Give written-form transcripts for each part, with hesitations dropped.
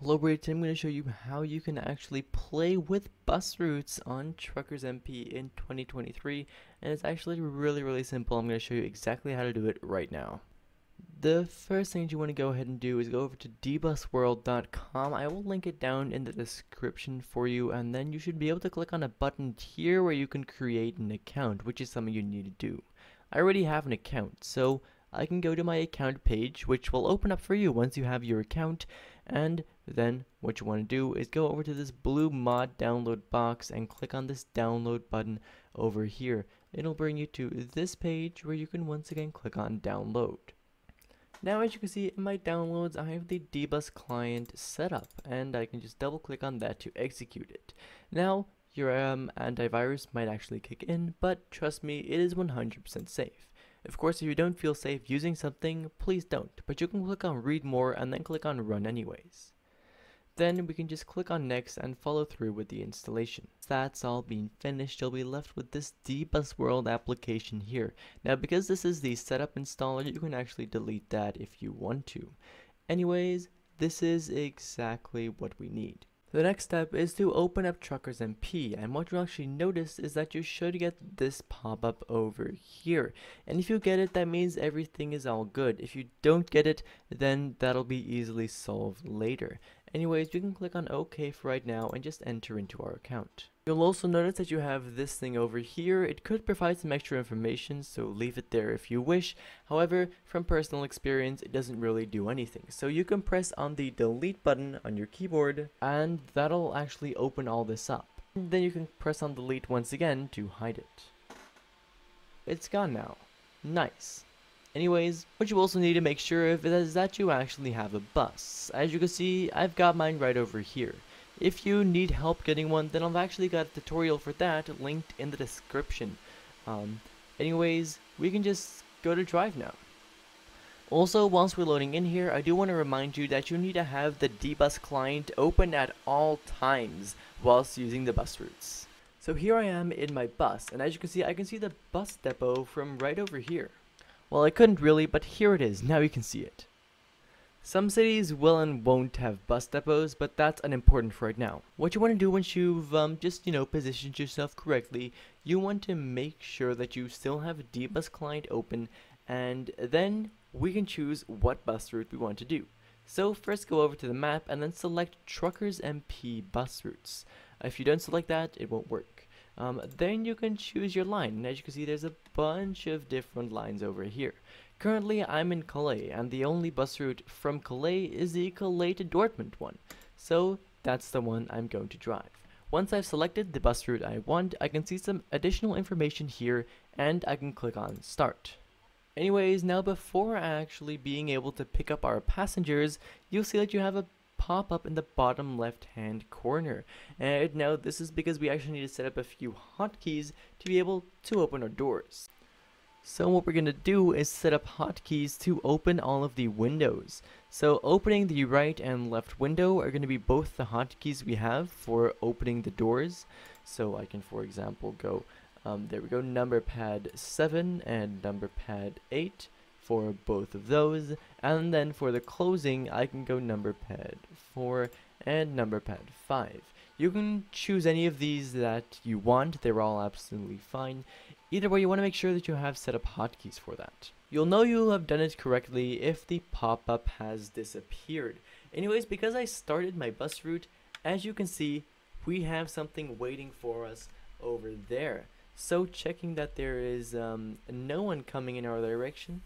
Hello, Brady. I'm going to show you how you can actually play with bus routes on Truckers MP in 2023, and it's actually really simple. I'm going to show you exactly how to do it right now. The first thing you want to go ahead and do is go over to dbusworld.com. I will link it down in the description for you, and then you should be able to click on a button here where you can create an account, which is something you need to do. I already have an account, so I can go to my account page, which will open up for you once you have your account, and then what you want to do is go over to this blue mod download box and click on this download button over here. It'll bring you to this page where you can once again click on download. Now, as you can see in my downloads, I have the dbus client set up, and I can just double click on that to execute it. Now, your antivirus might actually kick in, but trust me, it is 100% safe. Of course, if you don't feel safe using something, please don't, but you can click on read more and then click on run anyways. Then we can just click on next and follow through with the installation. That's all being finished, you'll be left with this dbusworld application here. Now, because this is the setup installer, you can actually delete that if you want to. Anyways, this is exactly what we need. The next step is to open up Truckers MP, and what you'll actually notice is that you should get this pop-up over here. And if you get it, that means everything is all good. If you don't get it, then that'll be easily solved later. Anyways, you can click on OK for right now and just enter into our account. You'll also notice that you have this thing over here. It could provide some extra information, so leave it there if you wish. However, from personal experience, it doesn't really do anything. So you can press on the delete button on your keyboard, and that'll actually open all this up. And then you can press on delete once again to hide it. It's gone now. Nice. Anyways, what you also need to make sure of is that you actually have a bus. As you can see, I've got mine right over here. If you need help getting one, then I've actually got a tutorial for that linked in the description. Anyways, we can just go to drive now. Also, whilst we're loading in here, I do want to remind you that you need to have the dbus client open at all times whilst using the bus routes. So here I am in my bus, and as you can see, I can see the bus depot from right over here. Well, I couldn't really, but here it is. Now you can see it. Some cities will and won't have bus depots, but that's unimportant for right now. What you want to do once you've positioned yourself correctly, you want to make sure that you still have a dbus client open, and then we can choose what bus route we want to do. So first go over to the map and then select Truckers MP bus routes. If you don't select that, it won't work. Then you can choose your line, and as you can see, there's a bunch of different lines over here. Currently, I'm in Calais, and the only bus route from Calais is the Calais to Dortmund one. So that's the one I'm going to drive. Once I've selected the bus route I want, I can see some additional information here, and I can click on start. Anyways, now before actually being able to pick up our passengers, you'll see that you have a pop up in the bottom left hand corner, and now this is because we actually need to set up a few hotkeys to be able to open our doors. So what we're going to do is set up hotkeys to open all of the windows. So opening the right and left window are going to be both the hotkeys we have for opening the doors. So I can, for example, go there we go, number pad 7 and number pad 8 for both of those, and then for the closing I can go number pad 4 and number pad 5. You can choose any of these that you want, they're all absolutely fine. Either way, you want to make sure that you have set up hotkeys for that. You'll know you have done it correctly if the pop-up has disappeared. Anyways, because I started my bus route, as you can see, we have something waiting for us over there. So checking that there is no one coming in our direction,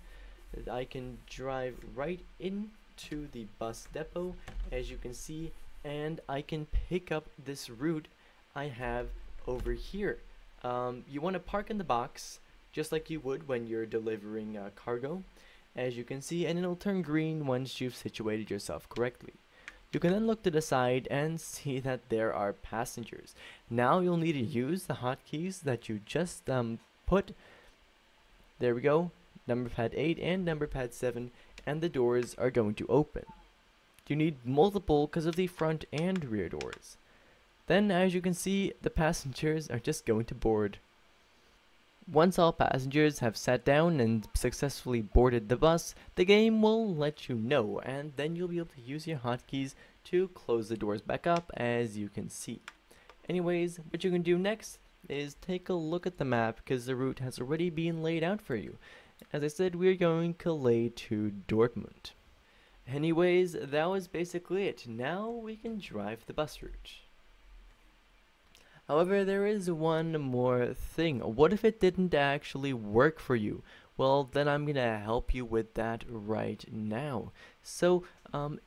I can drive right into the bus depot, as you can see, and I can pick up this route I have over here. You want to park in the box just like you would when you're delivering cargo, as you can see, and it'll turn green once you've situated yourself correctly. You can then look to the side and see that there are passengers. Now you'll need to use the hotkeys that you just put. There we go. Number pad 8 and number pad 7, and the doors are going to open. You need multiple because of the front and rear doors. Then, as you can see, the passengers are just going to board. Once all passengers have sat down and successfully boarded the bus, the game will let you know, and then you'll be able to use your hotkeys to close the doors back up, as you can see. Anyways, what you can do next is take a look at the map, because the route has already been laid out for you. As I said, we're going Calais to Dortmund. Anyways, that was basically it. Now we can drive the bus route. However, there is one more thing. What if it didn't actually work for you? Well, then I'm gonna help you with that right now. So,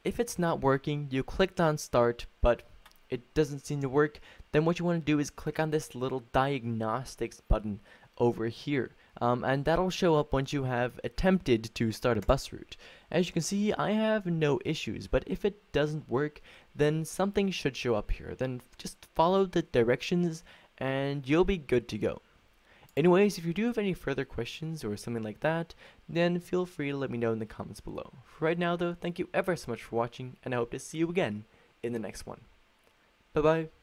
if it's not working, you clicked on start, but it doesn't seem to work, then what you want to do is click on this little diagnostics button over here. And that'll show up once you have attempted to start a bus route. As you can see, I have no issues, but if it doesn't work, then something should show up here. Then just follow the directions and you'll be good to go. Anyways, if you do have any further questions or something like that, then feel free to let me know in the comments below. For right now though, thank you ever so much for watching, and I hope to see you again in the next one. Bye bye.